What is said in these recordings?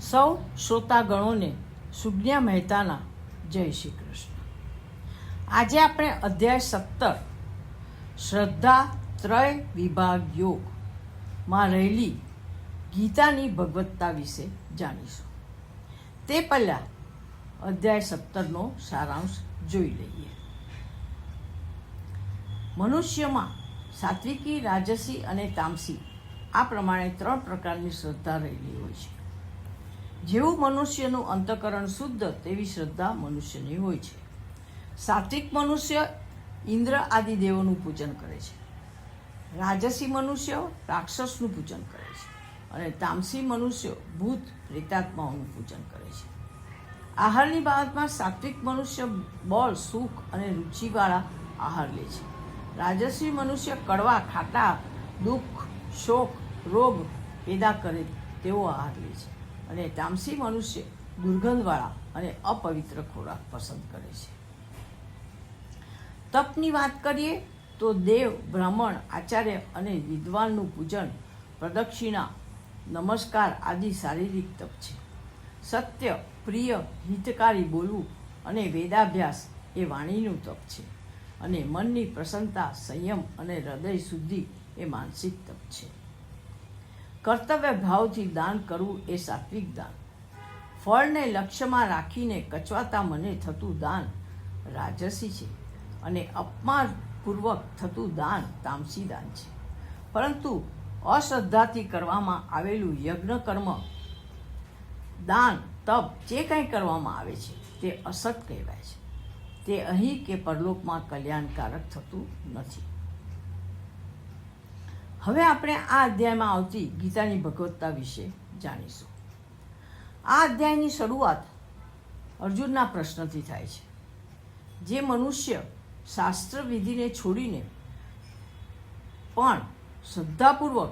સૌ શ્રોતાગણોને સુજ્ઞા મહેતાના જય શ્રી કૃષ્ણ. આજે આપણે અધ્યાય 17 શ્રદ્ધા ત્રય વિભાગ યોગમાં રહેલી ગીતાની ભગવત્તા વિશે જાણીશું. તે પહેલાં અધ્યાય 17નો સારાંશ જોઈ લઈએ. મનુષ્યમાં સાત્વિકી, રાજસી અને તામસી આ પ્રમાણે 3 પ્રકારની શ્રદ્ધા રહેલી હોય છે. જેવું મનુષ્યનું અંતઃકરણ શુદ્ધ તેવી શ્રદ્ધા મનુષ્યની હોય છે. સાત્વિક મનુષ્ય ઇન્દ્ર આદિ દેવોનું પૂજન કરે છે. રાજસી મનુષ્ય રાક્ષસનું પૂજન કરે છે અને તામસી મનુષ્યો ભૂત પ્રેતાત્માઓનું પૂજન કરે છે. આહારની બાબતમાં સાત્વિક મનુષ્ય બળ, સુખ અને રુચિવાળા આહાર લે છે. રાજસી મનુષ્ય કડવા, ખાટા, દુઃખ, શોક, રોગ પેદા કરે તેવો આહાર લે છે અને તામસી મનુષ્ય દુર્ગંધવાળા અને અપવિત્ર ખોરાક પસંદ કરે છે. તપની વાત કરીએ તો દેવ, બ્રાહ્મણ, આચાર્ય અને વિદ્વાનનું પૂજન, પ્રદક્ષિણા, નમસ્કાર આદિ શારીરિક તપ છે. સત્ય, પ્રિય, હિતકારી બોલવું અને વેદાભ્યાસ એ વાણીનું તપ છે અને મનની પ્રસન્નતા, સંયમ અને હૃદય શુદ્ધિ એ માનસિક તપ છે. કર્તવ્ય ભાવથી દાન કરવું એ સાત્વિક દાન. ફળને લક્ષ્યમાં રાખીને કચવાતા મને થતું દાન રાજસી છે અને અપમાનપૂર્વક થતું દાન તામસી દાન છે. પરંતુ અશ્રદ્ધાથી કરવામાં આવેલું યજ્ઞ, કર્મ, દાન, તપ જે કંઈ કરવામાં આવે છે તે અસત કહેવાય છે. તે અહીં કે પરલોકમાં કલ્યાણકારક થતું નથી. હવે આપણે આ અધ્યાયમાં આવતી ગીતાની ભગવત્તા વિશે જાણીશું. આ અધ્યાયની શરૂઆત અર્જુનના પ્રશ્નથી થાય છે. જે મનુષ્ય શાસ્ત્ર વિધિને છોડીને પણ શ્રદ્ધાપૂર્વક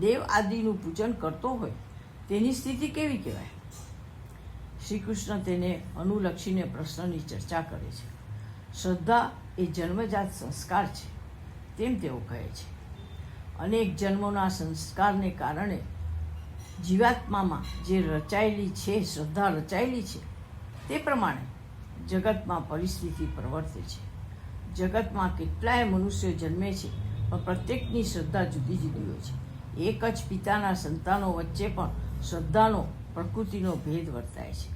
દેવ આદિનું પૂજન કરતો હોય તેની સ્થિતિ કેવી કહેવાય? શ્રી કૃષ્ણ તેને અનુલક્ષીને પ્રશ્નની ચર્ચા કરે છે. શ્રદ્ધા એ જન્મજાત સંસ્કાર છે તેમ તેઓ કહે છે. અનેક જન્મોના સંસ્કારને કારણે જીવાત્મામાં જે રચાયેલી છે, શ્રદ્ધા રચાયેલી છે તે પ્રમાણે જગતમાં પરિસ્થિતિ પ્રવર્તે છે. જગતમાં કેટલાય મનુષ્યો જન્મે છે પણ પ્રત્યેકની શ્રદ્ધા જુદી જુદી હોય છે. એક જ પિતાના સંતાનો વચ્ચે પણ શ્રદ્ધાનો, પ્રકૃતિનો ભેદ વર્તાય છે.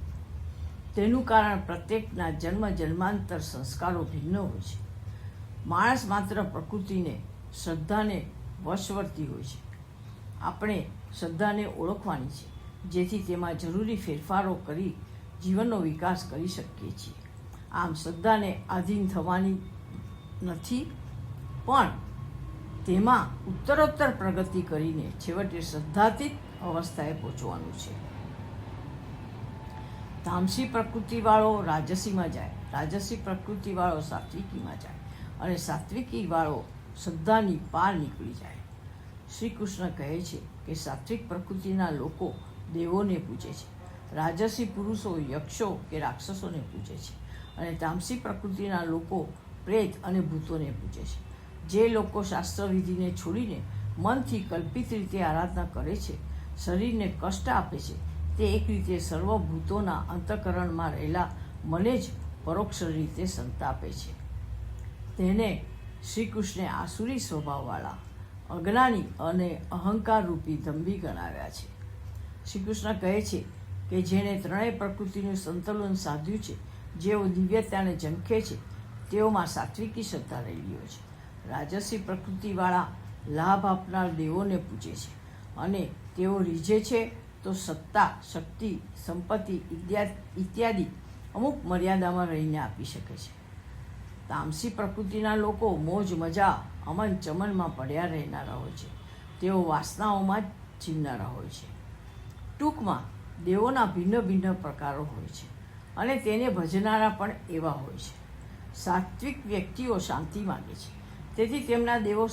તેનું કારણ પ્રત્યેકના જન્માંતર સંસ્કારો ભિન્ન હોય છે. માણસ માત્ર પ્રકૃતિને, શ્રદ્ધાને વશવર્તી હોય છે. આપણે શ્રદ્ધાને ઓળખવાની છે જેથી તેમાં જરૂરી ફેરફારો કરી જીવનનો વિકાસ કરી શકીએ છીએ. આમ શ્રદ્ધાને આધીન થવાની નથી પણ તેમાં ઉત્તરોત્તર પ્રગતિ કરીને છેવટે શ્રદ્ધાતીત અવસ્થાએ પહોંચવાનું છે. તામસી પ્રકૃતિવાળો રાજસીમાં જાય, રાજસી પ્રકૃતિવાળો સાત્વિકીમાં જાય અને સાત્વિકીવાળો શ્રદ્ધાની પાર નીકળી જાય. શ્રી કૃષ્ણ કહે છે કે સાત્વિક પ્રકૃતિના લોકો દેવોને પૂજે છે, રાજસી પુરુષો યક્ષો કે રાક્ષસોને પૂજે છે અને તામસી પ્રકૃતિના લોકો પ્રેત અને ભૂતોને પૂજે છે. જે લોકો શાસ્ત્રવિધિને છોડીને મનથી કલ્પિત રીતે આરાધના કરે છે, શરીરને કષ્ટ આપે છે, તે એક રીતે સર્વભૂતોના અંતઃકરણમાં રહેલા મને જ પરોક્ષ રીતે સંતાપે છે. તેને શ્રી કૃષ્ણે આસુરી સ્વભાવવાળા, અજ્ઞાની અને અહંકાર રૂપી દંભી ગણાવ્યા છે. શ્રી કૃષ્ણ કહે છે કે જેણે ત્રણેય પ્રકૃતિનું સંતુલન સાધ્યું છે, જેઓ દિવ્યતાને ઝંખે છે, તેઓમાં સાત્વિકી શ્રદ્ધા રહેલી હોય છે. રાજસી પ્રકૃતિવાળા લાભ આપનાર દેવોને પૂજે છે અને તેઓ રીઝે છે તો સત્તા, શક્તિ, સંપત્તિ ઇત્યાદિ અમુક મર્યાદામાં રહીને આપી શકે છે. તામસી પ્રકૃતિના લોકો મોજ મજા, અમન ચમનમાં પડ્યા રહેનારા હોય છે. તેઓ વાસનાઓમાં જ જીવનારા હોય છે. ટૂંકમાં દેવોના ભિન્ન ભિન્ન પ્રકારો હોય છે અને તેને ભજનારા પણ એવા હોય છે. સાત્વિક વ્યક્તિઓ શાંતિ માગે છે તેથી તેમના દેવો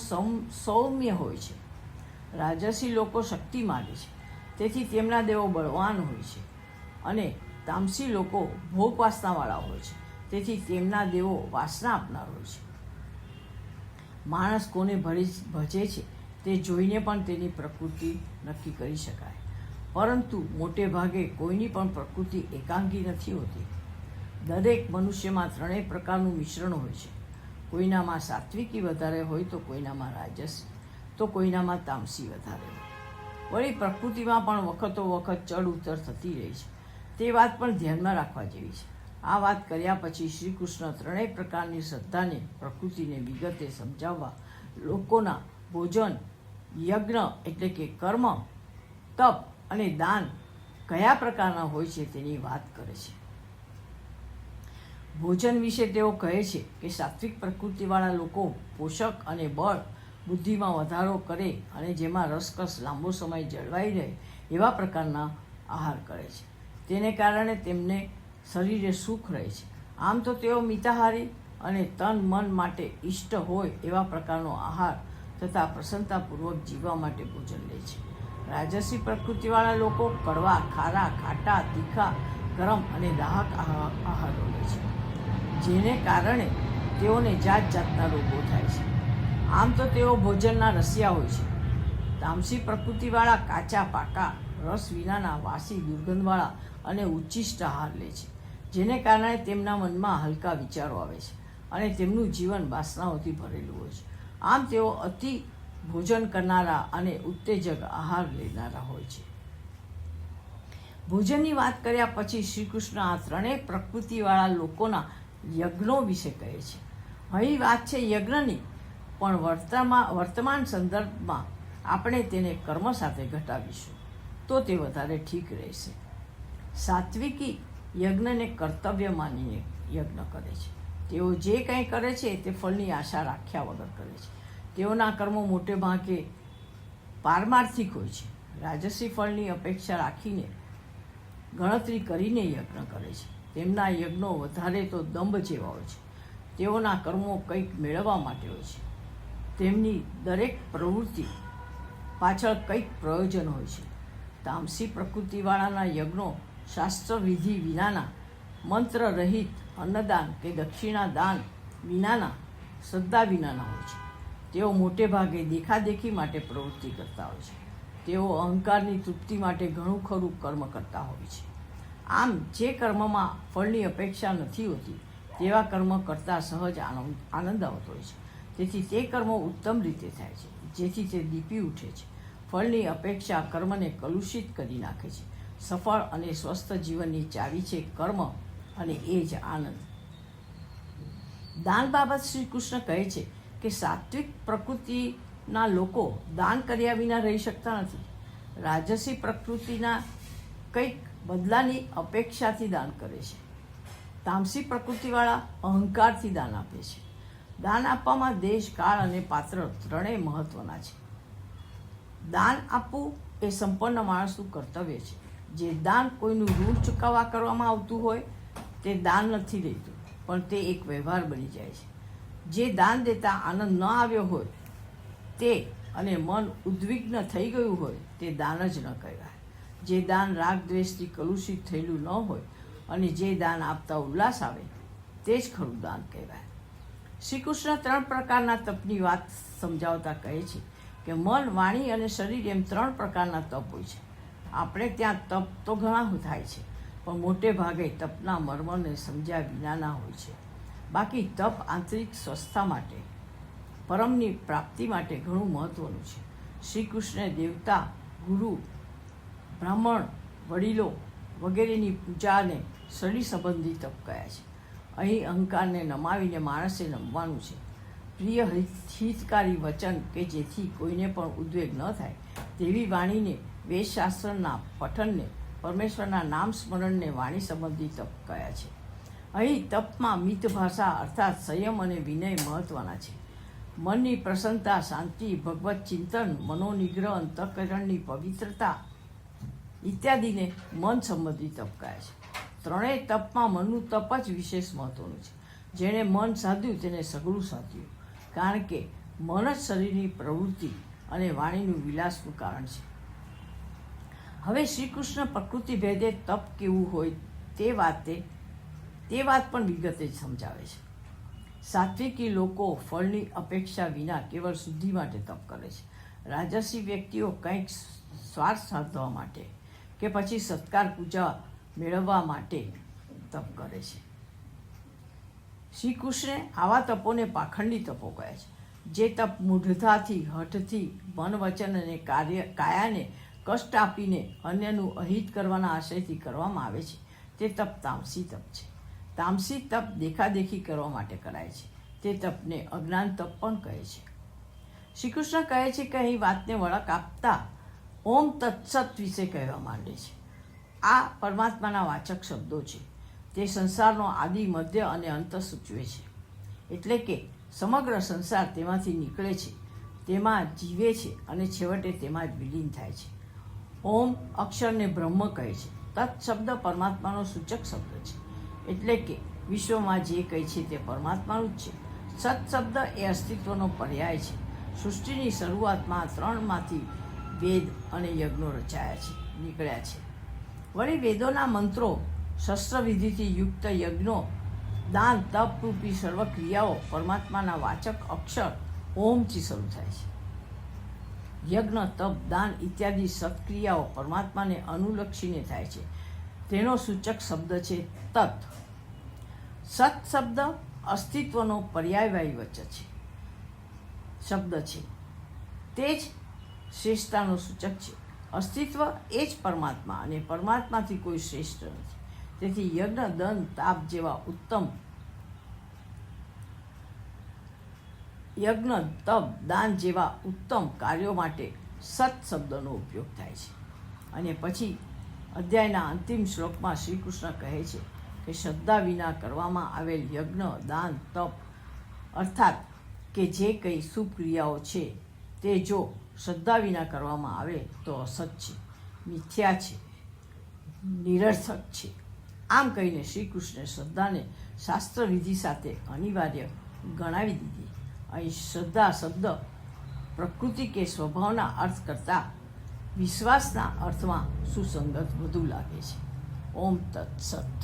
સૌમ્ય હોય છે. રાજસી લોકો શક્તિ માગે છે તેથી તેમના દેવો બળવાન હોય છે અને તામસી લોકો ભોગ વાસનાવાળા હોય છે તેથી તેમના દેવો વાસના આપનાર હોય છે. માણસ કોને ભજે છે તે જોઈને પણ તેની પ્રકૃતિ નક્કી કરી શકાય. પરંતુ મોટે ભાગે કોઈની પણ પ્રકૃતિ એકાંગી નથી હોતી. દરેક મનુષ્યમાં ત્રણેય પ્રકારનું મિશ્રણ હોય છે. કોઈનામાં સાત્વિકી વધારે હોય તો કોઈનામાં રાજસી, તો કોઈનામાં તામસી વધારે હોય. વળી પ્રકૃતિમાં પણ વખતો વખત ચડ ઉતર થતી રહી છે. તે વાત પણ ધ્યાનમાં રાખવા જેવી છે. આ વાત કર્યા પછી શ્રી કૃષ્ણ ત્રણેય પ્રકારની શ્રદ્ધાને, પ્રકૃતિને વિગતે સમજાવવા લોકોના ભોજન, યજ્ઞ એટલે કે કર્મ, તપ અને દાન કયા પ્રકારના હોય છે તેની વાત કરે છે. ભોજન વિશે તેઓ કહે છે કે સાત્વિક પ્રકૃતિવાળા લોકો પોષક અને બળ, બુદ્ધિમાં વધારો કરે અને જેમાં રસકસ લાંબો સમય જળવાઈ રહે એવા પ્રકારના આહાર કરે છે. તેને કારણે તેમને શરીરે સુખ રહે છે. આમ તો તેઓ મિતાહારી અને તન મન માટે ઇષ્ટ હોય એવા પ્રકારનો આહાર તથા પ્રસન્નતાપૂર્વક જીવવા માટે ભોજન લે છે. રાજસી પ્રકૃતિવાળા લોકો કડવા, ખારા, ખાટા, તીખા, ગરમ અને દાહક આહારો લે છે, જેને કારણે તેઓને જાત જાતના રોગો થાય છે. આમ તો તેઓ ભોજનના રસિયા હોય છે. તામસી પ્રકૃતિવાળા કાચા, પાકા, રસ વિનાના, વાસી, દુર્ગંધવાળા અને ઉચ્ચિષ્ટ આહાર લે છે, જેને કારણે તેમના મનમાં હલકા વિચારો આવે છે અને તેમનું જીવન વાસનાઓથી ભરેલું હોય છે. આમ તેઓ અતિ ભોજન કરનારા અને ઉત્તેજક આહાર લેનારા હોય છે. ભોજનની વાત કર્યા પછી શ્રી કૃષ્ણ આ ત્રણેય પ્રકૃતિવાળા લોકોના યજ્ઞો વિશે કહે છે. અહીં વાત છે યજ્ઞની, પણ વર્તમાન સંદર્ભમાં આપણે તેને કર્મ સાથે ઘટાડીશું તો તે વધારે ઠીક રહેશે. સાત્વિકી યજ્ઞને કર્તવ્ય માનીને યજ્ઞ કરે છે. તેઓ જે કંઈ કરે છે તે ફળની આશા રાખ્યા વગર કરે છે. તેઓના કર્મો મોટે ભાગે પારમાર્થિક હોય છે. રાજસી ફળની અપેક્ષા રાખીને, ગણતરી કરીને યજ્ઞ કરે છે. તેમના યજ્ઞો વધારે તો દંભ જેવા હોય છે. તેઓના કર્મો કંઈક મેળવવા માટે હોય છે. તેમની દરેક પ્રવૃત્તિ પાછળ કંઈક પ્રયોજન હોય છે. તામસી પ્રકૃતિવાળાના યજ્ઞો શાસ્ત્ર વિધિ વિનાના, મંત્ર રહિત, અન્નદાન કે દક્ષિણા દાન વિનાના, શ્રદ્ધા વિનાના હોય છે. તેઓ મોટે ભાગે દેખાદેખી માટે પ્રવૃત્તિ કરતા હોય છે. તેઓ અહંકારની તૃપ્તિ માટે ઘણું ખરું કર્મ કરતા હોય છે. આમ જે કર્મમાં ફળની અપેક્ષા નથી હોતી તેવા કર્મ કરતાં સહજ આનંદ આવતો હોય છે. તેથી તે કર્મો ઉત્તમ રીતે થાય છે, જેથી તે દીપી ઉઠે છે. ફળની અપેક્ષા કર્મને કલુષિત કરી નાખે છે. સફળ અને સ્વસ્થ જીવનની ચાવી છે કર્મ, અને એ જ આનંદ. દાન બાબત શ્રી કૃષ્ણ કહે છે કે સાત્વિક પ્રકૃતિના લોકો દાન કર્યા વિના રહી શકતા નથી. રાજસી પ્રકૃતિના કંઈક બદલાની અપેક્ષાથી દાન કરે છે. તામસી પ્રકૃતિવાળા અહંકારથી દાન આપે છે. દાન આપવામાં દેશ, કાળ અને પાત્ર ત્રણેય મહત્વના છે. દાન આપવું એ સંપન્ન માણસનું કર્તવ્ય છે. જે દાન કોઈનું ઋણ ચૂકવવા કરવામાં આવતું હોય તે દાન નથી રહેતું, પણ તે એક વ્યવહાર બની જાય છે. જે દાન દેતા આનંદ ન આવ્યો હોય તે અને મન ઉદ્વિગ્ન થઈ ગયું હોય તે દાન જ ન કહેવાય. જે દાન રાગ દ્વેષથી કલુષિત થયેલું ન હોય અને જે દાન આપતા ઉલ્લાસ આવે તે જ ખરું દાન કહેવાય. શ્રી કૃષ્ણ 3 પ્રકારના તપની વાત સમજાવતા કહે છે કે મન, વાણી અને શરીર એમ 3 પ્રકારના તપ હોય છે. આપણે ત્યાં તપ તો ઘણા થાય છે, પણ મોટે ભાગે તપના મર્મને સમજ્યા વિનાના હોય છે. બાકી તપ આંતરિક સ્વસ્થતા માટે, પરમની પ્રાપ્તિ માટે ઘણું મહત્વનું છે. શ્રી કૃષ્ણે દેવતા, ગુરુ, બ્રાહ્મણ, વડીલો વગેરેની પૂજાને શરીર સંબંધી તપ કહ્યા છે. અહીં અહંકારને નમાવીને માણસે નમવાનું છે. પ્રિય હિતકારી વચન કે જેથી કોઈને પણ ઉદ્વેગ ન થાય તેવી વાણીને, વેદશાસ્ત્રના પઠનને, પરમેશ્વરના નામ સ્મરણને વાણી સંબંધી તપ કહ્યા છે. અહીં તપમાં મિત ભાષા અર્થાત સંયમ અને વિનય મહત્વના છે. મનની પ્રસન્નતા, શાંતિ, ભગવત ચિંતન, મનોનિગ્રહ, અંતઃકરણની પવિત્રતા ઇત્યાદિને મન સંબંધી તપ કહે છે. ત્રણેય તપમાં મનનું તપ જ વિશેષ મહત્વનું છે. જેણે મન સાધ્યું તેને સઘળું સાધ્યું, કારણ કે મન જ શરીરની પ્રવૃત્તિ અને વાણીનું વિલાસનું કારણ છે. હવે શ્રી કૃષ્ણ પ્રકૃતિ ભેદે તપ કેવું હોય તે વાત પણ વિગતે સમજાવે છે. સાત્વિકી લોકો ફળની અપેક્ષા વિના કેવળ શુદ્ધિ માટે તપ કરે છે. રાજસી વ્યક્તિઓ કંઈક સ્વાર્થ સાધવા માટે, કે પછી સત્કાર પૂજા મેળવવા માટે તપ કરે છે? શ્રી કૃષ્ણે આવા તપોને પાખંડી તપો કહે છે. જે તપ મૂઢતાથી, હઠથી, મન, વચન અને કાયાને કષ્ટ આપીને અન્યનું અહિત કરવાના આશયથી કરવામાં આવે છે તે તપ તામસી તપ છે. તામસી તપ દેખાદેખી કરવા માટે કરાય છે. તે તપને અજ્ઞાન તપ પણ કહે છે. શ્રી કૃષ્ણ કહે છે કે અહીં વાતને વળાંક આપતા ઓમ તત્સત વિશે કહેવા માંડે છે. આ પરમાત્માના વાચક શબ્દો છે. તે સંસારનો આદિ, મધ્ય અને અંત સૂચવે છે. એટલે કે સમગ્ર સંસાર તેમાંથી નીકળે છે, તેમાં જીવે છે અને છેવટે તેમાં જ વિલીન થાય છે. ઓમ અક્ષરને બ્રહ્મ કહે છે. તત્ શબ્દ પરમાત્માનો સૂચક શબ્દ છે. એટલે કે વિશ્વમાં જે કંઈ છે તે પરમાત્માનું જ છે. સત શબ્દ એ અસ્તિત્વનો પર્યાય છે. સૃષ્ટિની શરૂઆતમાં 3માંથી વેદ અને યજ્ઞો નીકળ્યા છે. વળી વેદોના મંત્રો, શસ્ત્રવિધિથી યુક્ત યજ્ઞો, દાન, તપ રૂપી સર્વ ક્રિયાઓ પરમાત્માના વાચક અક્ષર ઓમથી શરૂ થાય છે. યજ્ઞ, તપ, દાન ઇત્યાદિ સત્ક્રિયાઓ પરમાત્માને અનુલક્ષીને થાય છે. તેનો સૂચક શબ્દ છે તત્. સત શબ્દ અસ્તિત્વનો પર્યાયવાહી વચન છે, શબ્દ છે. તે જ શ્રેષ્ઠતાનો સૂચક છે. અસ્તિત્વ એ જ પરમાત્મા અને પરમાત્માથી કોઈ શ્રેષ્ઠ નથી. તેથી યજ્ઞ, દાન, તપ જેવા ઉત્તમ કાર્યો માટે સત શબ્દનો ઉપયોગ થાય છે. અને પછી અધ્યાયના અંતિમ શ્લોકમાં શ્રી કૃષ્ણ કહે છે કે શ્રદ્ધા વિના કરવામાં આવેલ યજ્ઞ, દાન, તપ અર્થાત કે જે કંઈ શુભ ક્રિયાઓ છે તે જો શ્રદ્ધા વિના કરવામાં આવે તો અસત છે, મિથ્યા છે, નિરર્થક છે. આમ કહીને શ્રી કૃષ્ણે શ્રદ્ધાને શાસ્ત્ર વિધિ સાથે અનિવાર્ય ગણાવી દીધી. અહીં શ્રદ્ધા શબ્દ પ્રકૃતિ કે સ્વભાવના અર્થ કરતાં વિશ્વાસના અર્થમાં સુસંગત વધુ લાગે છે. ઓમ તત્સત.